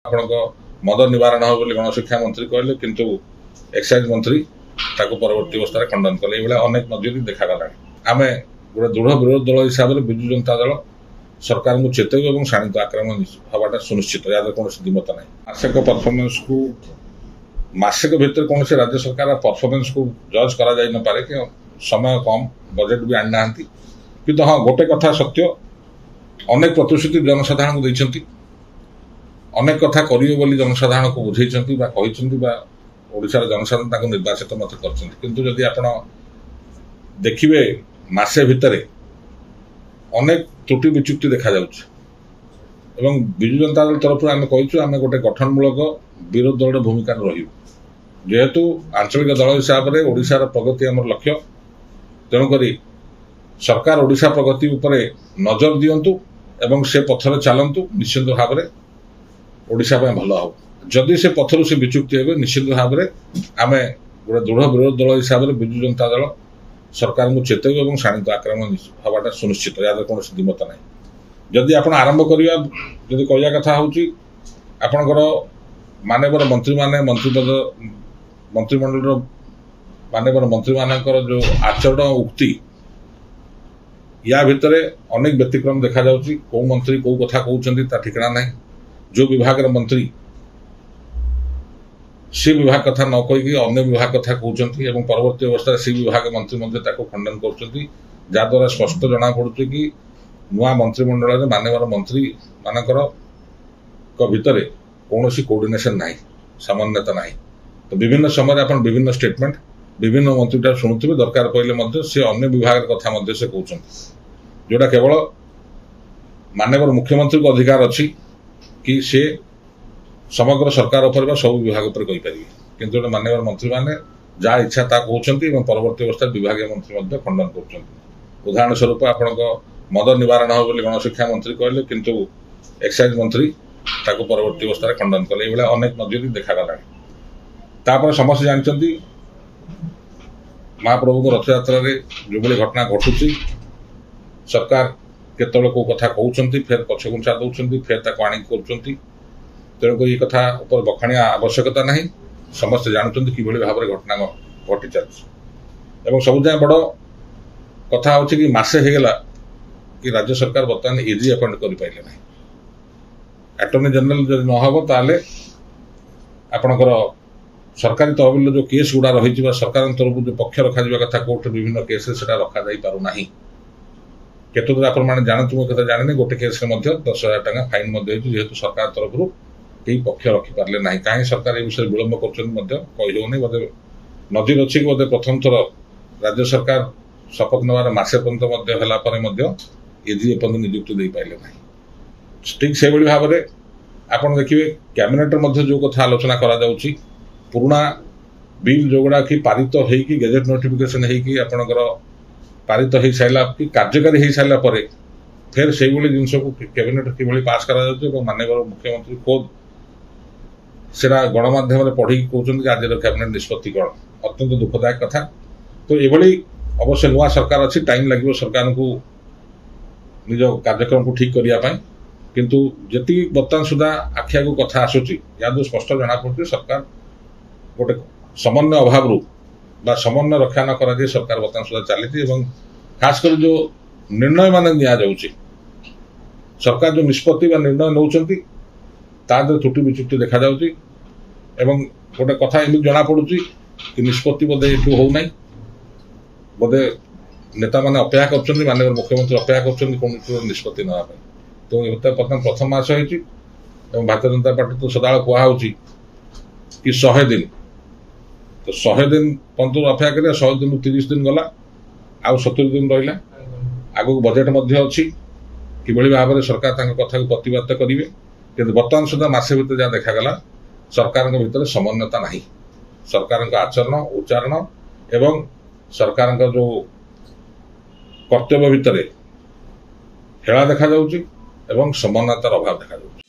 ଆପଣଙ୍କ ମଦ ନିବାରଣ ହେବ ବୋଲି ଗଣଶିକ୍ଷା ମନ୍ତ୍ରୀ କହିଲେ, କିନ୍ତୁ ଏକ୍ସାଇଜ ମନ୍ତ୍ରୀ ତାକୁ ପରବର୍ତ୍ତୀ ଅବସ୍ଥାରେ ଖଣ୍ଡନ କଲେ। ଏଇଭଳିଆ ଅନେକ ନଜିର ଦେଖାଗଲାଣି। ଆମେ ଗୋଟେ ଦୃଢ଼ ବିରୋଧୀ ଦଳ ହିସାବରେ ବିଜୁ ଜନତା ଦଳ ସରକାରଙ୍କୁ ଚେତାଇବ ଏବଂ ଶାଣିତ ଆକ୍ରମଣ ହେବାଟା ସୁନିଶ୍ଚିତ। ଏହାର କୌଣସି ଦ୍ୱିମତ ନାହିଁ। ମାସିକ ଭିତରେ କୌଣସି ରାଜ୍ୟ ସରକାର ପରଫର୍ମାନ୍ସକୁ ଜଜ୍ କରାଯାଇ ନପାରେ, କି ସମୟ କମ୍, ବଜେଟ୍ ବି ଆଣିନାହାନ୍ତି। କିନ୍ତୁ ହଁ, ଗୋଟେ କଥା ସତ୍ୟ, ଅନେକ ପ୍ରତିଶ୍ରୁତି ଜନସାଧାରଣଙ୍କୁ ଦେଇଛନ୍ତି, ଅନେକ କଥା କରିବେ ବୋଲି ଜନସାଧାରଣଙ୍କୁ ବୁଝେଇଛନ୍ତି ବା କହିଛନ୍ତି, ବା ଓଡ଼ିଶାର ଜନସାଧାରଣ ତାଙ୍କୁ ନିର୍ବାଚିତ ମଧ୍ୟ କରିଛନ୍ତି। କିନ୍ତୁ ଯଦି ଆପଣ ଦେଖିବେ, ମାସେ ଭିତରେ ଅନେକ ତ୍ରୁଟି ବିଚ୍ୟୁକ୍ତି ଦେଖାଯାଉଛି। ଏବଂ ବିଜୁ ଜନତା ଦଳ ତରଫରୁ ଆମେ କହିଛୁ, ଆମେ ଗୋଟେ ଗଠନମୂଳକ ବିରୋଧୀ ଦଳର ଭୂମିକାରେ ରହିବୁ। ଯେହେତୁ ଆଞ୍ଚଳିକ ଦଳ ହିସାବରେ ଓଡ଼ିଶାର ପ୍ରଗତି ଆମର ଲକ୍ଷ୍ୟ, ତେଣୁକରି ସରକାର ଓଡ଼ିଶା ପ୍ରଗତି ଉପରେ ନଜର ଦିଅନ୍ତୁ ଏବଂ ସେ ପଥରେ ଚାଲନ୍ତୁ। ନିଶ୍ଚିତ ଭାବରେ ଓଡ଼ିଶା ପାଇଁ ଭଲ ହେବ। ଯଦି ସେ ପଥରୁ ସେ ବିଚ୍ୟୁକ୍ତି ହେବେ, ନିଶ୍ଚିତ ଭାବରେ ଆମେ ଗୋଟେ ଦୃଢ଼ ବିରୋଧୀ ଦଳ ହିସାବରେ ବିଜୁ ଜନତା ଦଳ ସରକାରଙ୍କୁ ଚେତାଇବ ଏବଂ ଶାଣିତ ଆକ୍ରମଣ ହେବାଟା ସୁନିଶ୍ଚିତ। ଏହାର କୌଣସି ଦ୍ୱିମତ ନାହିଁ। ଯଦି ଆପଣ ଆରମ୍ଭ କରିବା, ଯଦି କହିବା କଥା ହେଉଛି ଆପଣଙ୍କର ମାନ୍ୟବର ମନ୍ତ୍ରୀମାନେ, ମନ୍ତ୍ରିମଣ୍ଡଳର ମାନ୍ୟବର ମନ୍ତ୍ରୀମାନଙ୍କର ଯେଉଁ ଆଚରଣ ଉକ୍ତି, ୟା ଭିତରେ ଅନେକ ବ୍ୟତିକ୍ରମ ଦେଖାଯାଉଛି। କେଉଁ ମନ୍ତ୍ରୀ କେଉଁ କଥା କହୁଛନ୍ତି ତା ଠିକଣା ନାହିଁ। ଯେଉଁ ବିଭାଗର ମନ୍ତ୍ରୀ ସେ ବିଭାଗ କଥା ନ କହିକି ଅନ୍ୟ ବିଭାଗ କଥା କହୁଛନ୍ତି ଏବଂ ପରବର୍ତ୍ତୀ ଅବସ୍ଥାରେ ସେ ବିଭାଗ ମନ୍ତ୍ରୀ ମଧ୍ୟ ତାକୁ ଖଣ୍ଡନ କରୁଛନ୍ତି, ଯାହାଦ୍ୱାରା ସ୍ପଷ୍ଟ ଜଣାପଡ଼ୁଛି କି ନୂଆ ମନ୍ତ୍ରିମଣ୍ଡଳରେ ମାନ୍ୟବର ମନ୍ତ୍ରୀମାନଙ୍କର ଭିତରେ କୌଣସି କୋର୍ଡିନେସନ୍ ନାହିଁ, ସମନ୍ୱୟତା ନାହିଁ। ତ ବିଭିନ୍ନ ସମୟରେ ଆପଣ ବିଭିନ୍ନ ଷ୍ଟେଟମେଣ୍ଟ ବିଭିନ୍ନ ମନ୍ତ୍ରୀଠାରୁ ଶୁଣୁଥିବେ। ଦରକାର ପଡ଼ିଲେ ମଧ୍ୟ ସେ ଅନ୍ୟ ବିଭାଗର କଥା ମଧ୍ୟ ସେ କହୁଛନ୍ତି, ଯେଉଁଟା କେବଳ ମାନ୍ୟବର ମୁଖ୍ୟମନ୍ତ୍ରୀଙ୍କ ଅଧିକାର ଅଛି କି ସେ ସମଗ୍ର ସରକାର ଉପରେ ବା ସବୁ ବିଭାଗ ଉପରେ କହିପାରିବେ। କିନ୍ତୁ ଗୋଟେ ମାନ୍ୟବର ମନ୍ତ୍ରୀମାନେ ଯାହା ଇଚ୍ଛା ତାହା କହୁଛନ୍ତି ଏବଂ ପରବର୍ତ୍ତୀ ଅବସ୍ଥାରେ ବିଭାଗୀୟ ମନ୍ତ୍ରୀ ମଧ୍ୟ ଖଣ୍ଡନ କରୁଛନ୍ତି। ଉଦାହରଣ ସ୍ୱରୂପ ଆପଣଙ୍କ ମଦ ନିବାରଣ ହେବ ବୋଲି ଗଣଶିକ୍ଷା ମନ୍ତ୍ରୀ କହିଲେ, କିନ୍ତୁ ଏକ୍ସାଇଜ ମନ୍ତ୍ରୀ ତାକୁ ପରବର୍ତ୍ତୀ ଅବସ୍ଥାରେ ଖଣ୍ଡନ କଲେ। ଏଇଭଳିଆ ଅନେକ ନଜିର ଦେଖାଗଲାଣି। ତାପରେ ସମସ୍ତେ ଜାଣିଛନ୍ତି, ମହାପ୍ରଭୁଙ୍କ ରଥଯାତ୍ରାରେ ଯେଉଁଭଳି ଘଟଣା ଘଟୁଛି, ସରକାର କେତେବେଳେ କେଉଁ କଥା କହୁଛନ୍ତି, ଫେର ପଛଘୁଞ୍ଚା ଦେଉଛନ୍ତି, ଫେର ତାକୁ ଆଣିକି କରୁଛନ୍ତି। ତେଣୁକରି ଏ କଥା ଉପରେ ବଖାଣିବା ଆବଶ୍ୟକତା ନାହିଁ। ସମସ୍ତେ ଜାଣୁଛନ୍ତି କିଭଳି ଭାବରେ ଘଟଣା ଘଟି ଚାଲିଛି। ଏବଂ ସବୁଯାଏ ବଡ଼ କଥା ହେଉଛି କି ମାସେ ହେଇଗଲା କି ରାଜ୍ୟ ସରକାର ବର୍ତ୍ତମାନ ଏଜି ଆପଏଣ୍ଟ କରିପାରିଲେ ନାହିଁ। ଆଟର୍ଣ୍ଣି ଜେନେରାଲ ଯଦି ନ ହେବ, ତାହେଲେ ଆପଣଙ୍କର ସରକାରୀ ତହବିଲର ଯେଉଁ କେସ୍ ଗୁଡ଼ା ରହିଛି ବା ସରକାରଙ୍କ ତରଫରୁ ଯେଉଁ ପକ୍ଷ ରଖାଯିବା କଥା କୋର୍ଟରେ ବିଭିନ୍ନ କେସ୍ରେ ସେଟା ରଖାଯାଇପାରୁନାହିଁ। କେତେଦୂର ଆପଣମାନେ ଜାଣନ୍ତୁ ମୋ କଥା ଜାଣିନି, ଗୋଟେ କେସ୍ରେ ମଧ୍ୟ 10,000 ଟଙ୍କା ଫାଇନ୍ ମଧ୍ୟ ହେଇଛି, ଯେହେତୁ ସରକାର ତରଫରୁ କେହି ପକ୍ଷ ରଖିପାରିଲେ ନାହିଁ। କାହିଁ ସରକାର ଏ ବିଷୟରେ ବିଳମ୍ବ କରୁଛନ୍ତି ମଧ୍ୟ କହିହେଉନି। ବୋଧେ ନଜିର ଅଛି କି ବୋଧେ ପ୍ରଥମ ଥର ରାଜ୍ୟ ସରକାର ଶପଥ ନେବାର ମାସେ ପର୍ଯ୍ୟନ୍ତ ମଧ୍ୟ ହେଲା ପରେ ମଧ୍ୟ ଏଜି ଏପର୍ଯ୍ୟନ୍ତ ନିଯୁକ୍ତି ଦେଇପାରିଲେ ନାହିଁ। ଠିକ୍ ସେଭଳି ଭାବରେ ଆପଣ ଦେଖିବେ, କ୍ୟାବିନେଟ୍ରେ ମଧ୍ୟ ଯେଉଁ କଥା ଆଲୋଚନା କରାଯାଉଛି, ପୁରୁଣା ବିଲ୍ ଯେଉଁଗୁଡ଼ା କି ପାରିତ ହେଇକି ଗେଜେଟ୍ ନୋଟିଫିକେସନ୍ ହେଇକି ଆପଣଙ୍କର ପାରିତ ହେଇସାରିଲା କି କାର୍ଯ୍ୟକାରୀ ହେଇସାରିଲା ପରେ ଫେର ସେଇଭଳି ଜିନିଷକୁ କ୍ୟାବିନେଟ୍ କିଭଳି ପାସ୍ କରାଯାଉଛି ଏବଂ ମାନ୍ୟବର ମୁଖ୍ୟମନ୍ତ୍ରୀ ଖୋଦ୍ ସେଟା ଗଣମାଧ୍ୟମରେ ପଢ଼ିକି କହୁଛନ୍ତି କି ଆଜିର କ୍ୟାବିନେଟ୍ ନିଷ୍ପତ୍ତି କ'ଣ, ଅତ୍ୟନ୍ତ ଦୁଃଖଦାୟକ କଥା। ତ ଏଭଳି ଅବଶ୍ୟ ନୂଆ ସରକାର ଅଛି, ଟାଇମ୍ ଲାଗିବ ସରକାରଙ୍କୁ ନିଜ କାର୍ଯ୍ୟକ୍ରମକୁ ଠିକ୍ କରିବା ପାଇଁ। କିନ୍ତୁ ଯେତିକି ବର୍ତ୍ତମାନ ସୁଦ୍ଧା ଆଖି ଆଗକୁ କଥା ଆସୁଛି, ଏହାଦ୍ୱାରା ସ୍ପଷ୍ଟ ଜଣାପଡ଼ୁଛି ସରକାର ଗୋଟେ ସମନ୍ୱୟ ଅଭାବରୁ ବା ସମନ୍ୱୟ ରକ୍ଷା ନ କରାଯାଇ ସରକାର ବର୍ତ୍ତମାନ ସୁଦ୍ଧା ଚାଲିଛି। ଏବଂ ଖାସ କରି ଯେଉଁ ନିର୍ଣ୍ଣୟମାନେ ନିଆଯାଉଛି, ସରକାର ଯେଉଁ ନିଷ୍ପତ୍ତି ବା ନିର୍ଣ୍ଣୟ ନେଉଛନ୍ତି, ତା ଦେହରେ ତ୍ରୁଟି ବିଚ୍ୟୁକ୍ତି ଦେଖାଯାଉଛି। ଏବଂ ଗୋଟେ କଥା ଏମିତି ଜଣାପଡ଼ୁଛି କି ନିଷ୍ପତ୍ତି ବୋଧେ ଏଠୁ ହେଉନାହିଁ, ବୋଧେ ନେତାମାନେ ଅପେକ୍ଷା କରୁଛନ୍ତି, ମାନ୍ୟବର ମୁଖ୍ୟମନ୍ତ୍ରୀ ଅପେକ୍ଷା କରୁଛନ୍ତି କୌଣସି ନିଷ୍ପତ୍ତି ନେବା ପାଇଁ। ତ ବର୍ତ୍ତମାନ ପ୍ରଥମ ମାସ ହେଇଛି ଏବଂ ଭାରତୀୟ ଜନତା ପାର୍ଟି ତ ସଦାବେଳେ କୁହାହେଉଛି କି 100 ଦିନ, ତ 100 ଦିନ ପର୍ଯ୍ୟନ୍ତ ଅପେକ୍ଷା କରିବା। 100 ଦିନରୁ 30 ଦିନ ଗଲା, ଆଉ 70 ଦିନ ରହିଲା। ଆଗକୁ ବଜେଟ୍ ମଧ୍ୟ ଅଛି, କିଭଳି ଭାବରେ ସରକାର ତାଙ୍କ କଥାକୁ ପ୍ରତିବାଦ କରିବେ। କିନ୍ତୁ ବର୍ତ୍ତମାନ ସୁଦ୍ଧା ମାସେ ଭିତରେ ଯାହା ଦେଖାଗଲା, ସରକାରଙ୍କ ଭିତରେ ସମନ୍ୱୟତା ନାହିଁ। ସରକାରଙ୍କ ଆଚରଣ, ଉଚ୍ଚାରଣ ଏବଂ ସରକାରଙ୍କ ଯେଉଁ କର୍ତ୍ତବ୍ୟ ଭିତରେ ହେଳା ଦେଖାଯାଉଛି ଏବଂ ସମନ୍ୱୟତାର ଅଭାବ ଦେଖାଯାଉଛି।